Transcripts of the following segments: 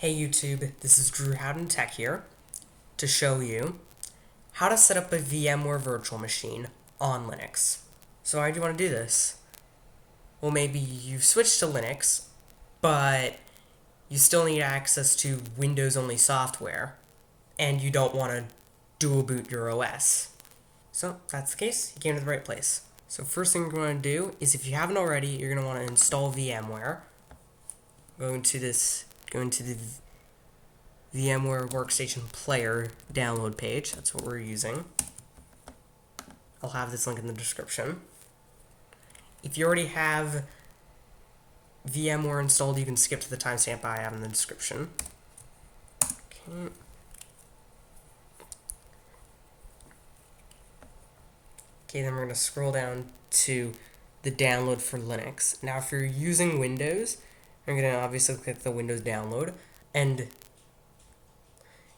Hey YouTube, this is Drew Howden Tech here to show you how to set up a VMware virtual machine on Linux. So why do you want to do this? Well, maybe you've switched to Linux, but you still need access to Windows-only software, and you don't want to dual boot your OS. So if that's the case, you came to the right place. So first thing you're going to do is, if you haven't already, you're going to want to install VMware. Go into the VMware Workstation Player download page. That's what we're using. I'll have this link in the description. If you already have VMware installed, you can skip to the timestamp I have in the description. Okay. Then we're going to scroll down to the download for Linux. Now, if you're using Windows, you're going to obviously click the Windows download, and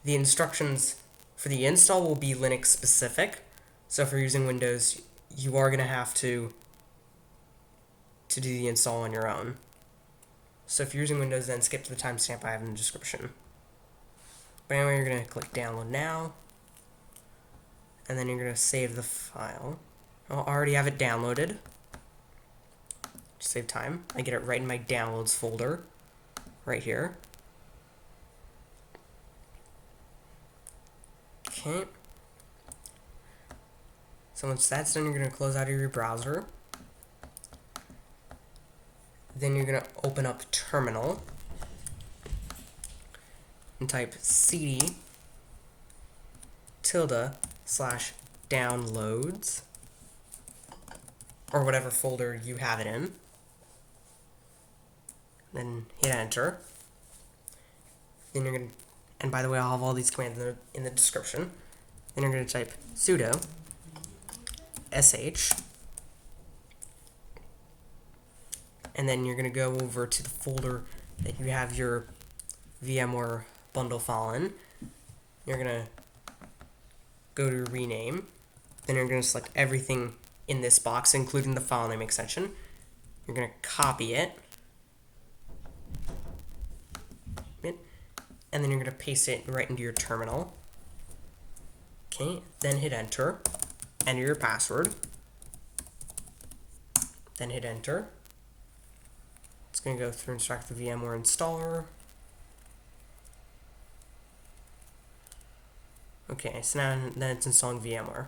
the instructions for the install will be Linux specific. So if you're using Windows, you are going to have to do the install on your own. So if you're using Windows, then skip to the timestamp I have in the description. But anyway, you're going to click download now, and then you're going to save the file. I'll already have it downloaded. Just save time. I get it right in my downloads folder, right here. Okay. So once that's done, you're going to close out of your browser. Then you're going to open up Terminal and type cd /downloads, or whatever folder you have it in. Then hit enter. Then you're going to, and by the way, I'll have all these commands in the description. Then you're going to type sudo sh, and then you're going to go over to the folder that you have your VMware bundle file in. You're going to go to rename. Then you're going to select everything in this box, including the file name extension. You're going to copy it, and then you're going to paste it right into your terminal. Okay, then hit enter. Enter your password. Then hit enter. It's going to go through and start the VMware installer. Okay, so now it's installing VMware.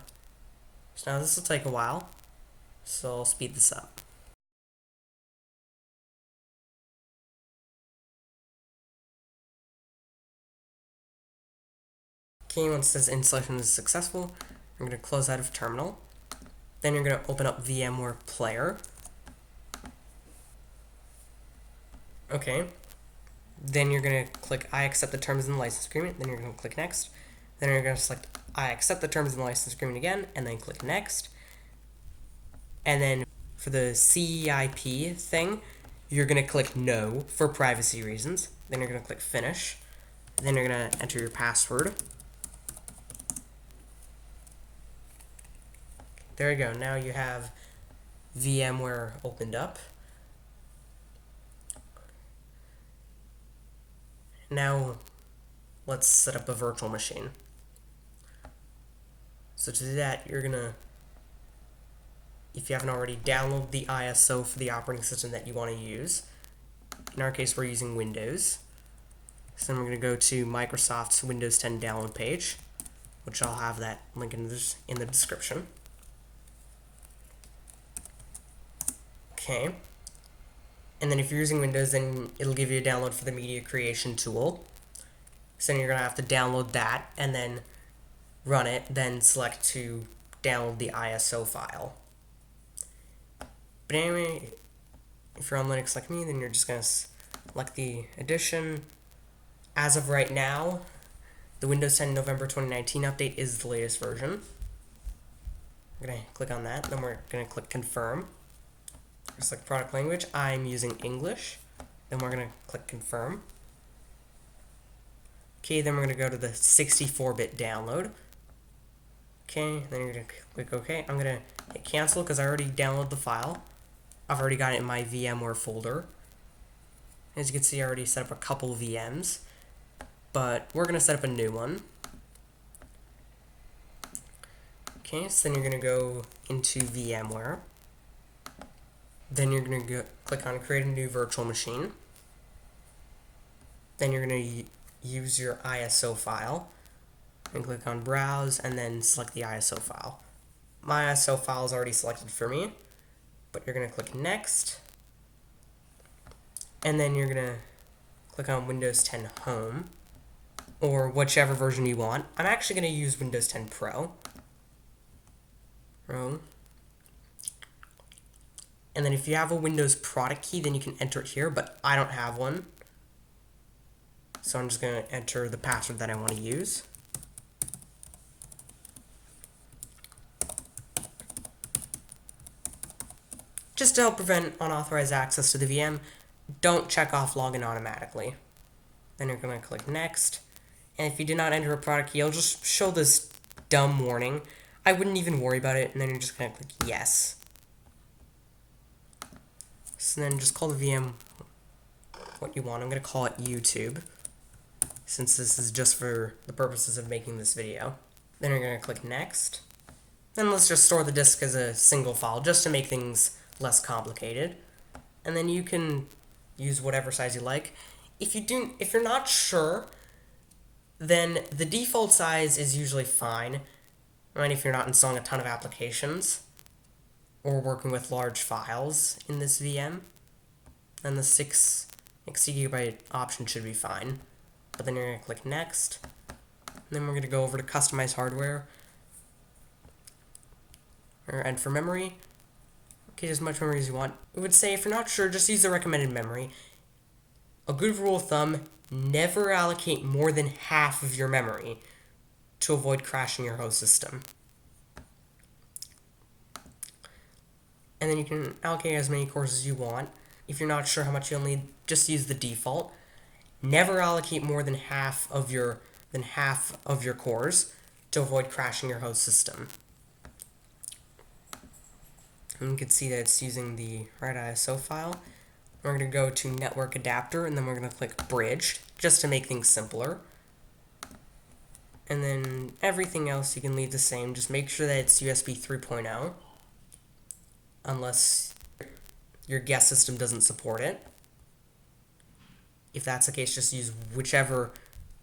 So now this will take a while, so I'll speed this up. Okay, once it says installation is successful, you're going to close out of terminal. Then you're going to open up VMware Player. Okay. Then you're going to click I accept the terms in the license agreement. Then you're going to click next. Then you're going to select I accept the terms in the license agreement again, and then click next. And then for the CIP thing, you're going to click no for privacy reasons. Then you're going to click finish. Then you're going to enter your password. There you go. Now you have VMware opened up. Now let's set up a virtual machine. So to do that, you're gonna, if you haven't already, download the ISO for the operating system that you want to use. In our case, we're using Windows. So then we're going to go to Microsoft's Windows 10 download page, which I'll have that link in the description. Okay. And then if you're using Windows, then it'll give you a download for the media creation tool. So then you're going to have to download that and then run it, then select to download the ISO file. But anyway, if you're on Linux like me, then you're just going to select the edition. As of right now, the Windows 10 November 2019 update is the latest version. We're going to click on that, then we're going to click confirm. Select product language. I'm using English. Then we're going to click confirm. Okay, then we're going to go to the 64-bit download. Okay, then you're going to click OK. I'm going to hit cancel because I already downloaded the file. I've already got it in my VMware folder. As you can see, I already set up a couple VMs. but we're going to set up a new one. Okay, so then you're going to go into VMware. Then you're going to click on Create a New Virtual Machine. Then you're going to use your ISO file and click on Browse and then select the ISO file. My ISO file is already selected for me, but you're going to click Next. And then you're going to click on Windows 10 Home or whichever version you want. I'm actually going to use Windows 10 Pro. And then if you have a Windows product key, then you can enter it here, but I don't have one. So I'm just going to enter the password that I want to use. Just to help prevent unauthorized access to the VM, don't check off login automatically. Then you're going to click Next. And if you did not enter a product key, it'll just show this dumb warning. I wouldn't even worry about it, and then you're just going to click Yes. So then just call the VM what you want. I'm going to call it YouTube, since this is just for the purposes of making this video. Then you're going to click Next. Then let's just store the disk as a single file, just to make things less complicated. And then you can use whatever size you like. If you're not sure, then the default size is usually fine, right? If you're not installing a ton of applications or working with large files in this VM, then the 6 GB option should be fine. But then you're going to click Next. And then we're going to go over to Customize Hardware. And for memory, okay, as much memory as you want. It would say if you're not sure, just use the recommended memory. A good rule of thumb, never allocate more than half of your memory to avoid crashing your host system. And then you can allocate as many cores as you want. If you're not sure how much you'll need, just use the default. Never allocate more than half of your cores to avoid crashing your host system. And you can see that it's using the right ISO file. We're going to go to Network Adapter, and then we're going to click Bridged, just to make things simpler. And then everything else you can leave the same. Just make sure that it's USB 3.0, unless your guest system doesn't support it. If that's the case, just use whichever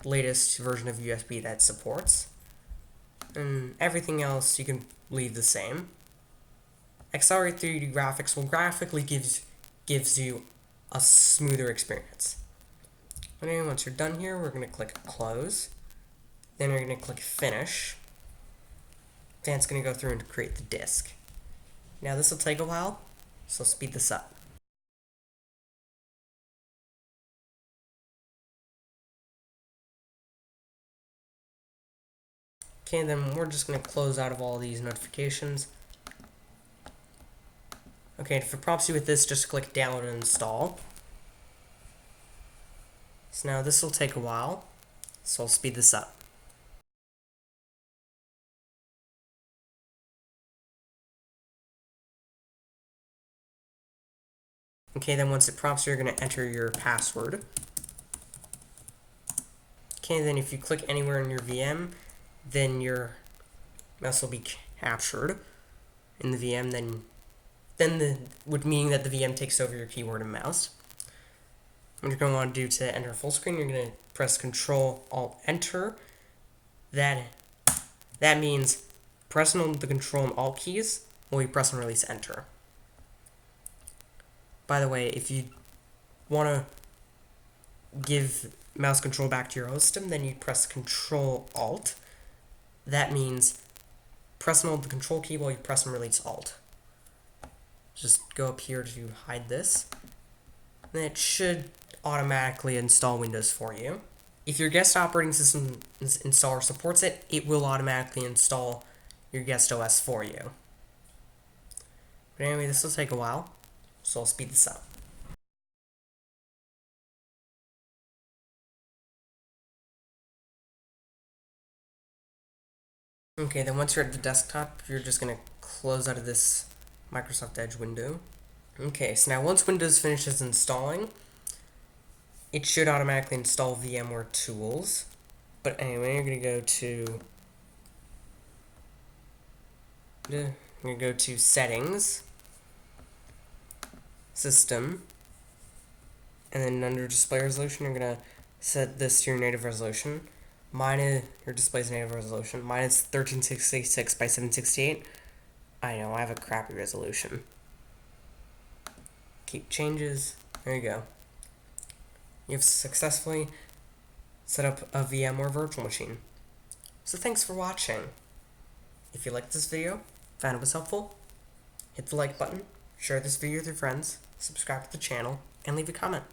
latest version of USB that supports. And everything else you can leave the same. Accelerate 3D graphics will graphically gives you a smoother experience. And then once you're done here, we're going to click Close. Then we're going to click Finish. Then it's going to go through and create the disk. Now this will take a while, so speed this up. Okay, then we're just going to close out of all these notifications. Okay, if it prompts you with this, just click Download and Install. So now this will take a while, so I'll speed this up. Okay, then once it prompts you, you're going to enter your password. Okay, then if you click anywhere in your VM, then your mouse will be captured in the VM, meaning that the VM takes over your keyboard and mouse. What you're going to want to do to enter full screen, you're going to press Control-Alt-Enter. That means pressing the Control and Alt keys while you press and release Enter. By the way, if you want to give mouse control back to your host system, then you press Control-Alt. That means press and hold the Control key while you press and release Alt. Just go up here to hide this. Then it should automatically install Windows for you. If your guest operating system installer supports it, it will automatically install your guest OS for you. But anyway, this will take a while, so I'll speed this up. Okay, then once you're at the desktop, you're just going to close out of this Microsoft Edge window. Okay, so now once Windows finishes installing, it should automatically install VMware tools. But anyway, you're going to go to Settings, System, and then under Display Resolution, you're going to set this to your native resolution. Mine is your display's native resolution. Mine is 1366 by 768. I know, I have a crappy resolution. Keep changes. There you go. You've successfully set up a VMware virtual machine. So thanks for watching. If you liked this video, found it was helpful, hit the like button, share this video with your friends, subscribe to the channel, and leave a comment.